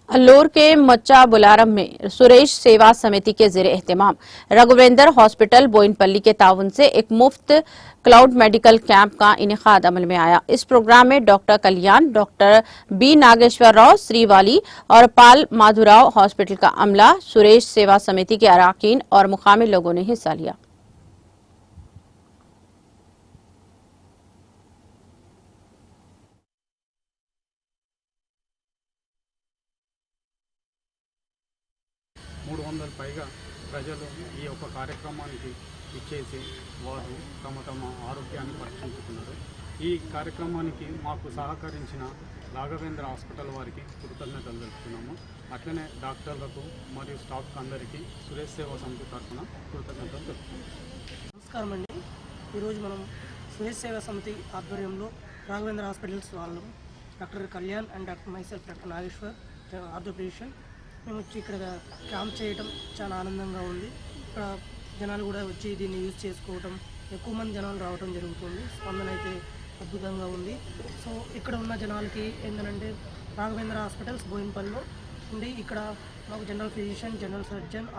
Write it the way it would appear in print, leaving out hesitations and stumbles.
अल्लोर के मच्चा बुलारम में सुरेश सेवा समिति के जेर एहतमाम रघुवेंद्र हॉस्पिटल बोइनपल्ली के ताउन से एक मुफ्त क्लाउड मेडिकल कैंप का इनेकाद अमल में आया। इस प्रोग्राम में डॉक्टर कल्याण, डॉक्टर बी नागेश्वर राव श्रीवाली और पाल माधुराव हॉस्पिटल का अमला, सुरेश सेवा समिति के अरकान और मुकामी लोगों ने हिस्सा लिया। పైగా ప్రజలు ఈ యొక్క కార్యక్రమానికి ఇచ్చేసి వారు తమ ఆరోగ్యాన్ని పరీక్షించుకున్నారు। ఈ కార్యక్రమానికి మాకు సహకరించిన రాఘవేంద్ర హాస్పిటల్ వారికి కృతజ్ఞతలు తెలుపుతున్నాము। అట్లనే డాక్టర్లకు మరియు స్టాఫ్ అందరికీ సురేష్ సేవా సమితి తరఫున కృతజ్ఞతలు తెలుపుతున్నాము। నమస్కారం అండి। ఈరోజు మనం సురేష్ సేవా సమితి ఆధ్వర్యంలో రాఘవేంద్ర హాస్పిటల్స్ వాళ్ళు doctor Kalyan and doctor myself doctor Nageshwar orthopedician మేము వచ్చి ఇక్కడ క్యాంప్ చేయడం చాలా ఆనందంగా ఉంది। ఇక్కడ జనాలు కూడా వచ్చి దీన్ని యూజ్ చేసుకోవటం, ఎక్కువ మంది జనాలు రావడం జరుగుతుంది। స్పందన అయితే అద్భుతంగా ఉంది। సో ఇక్కడ ఉన్న జనాలకి ఏంటంటే రాఘవేంద్ర హాస్పిటల్స్ బోయిన్పల్లిలో ఉండి ఇక్కడ మాకు జనరల్ ఫిజిషియన్, జనరల్ సర్జన్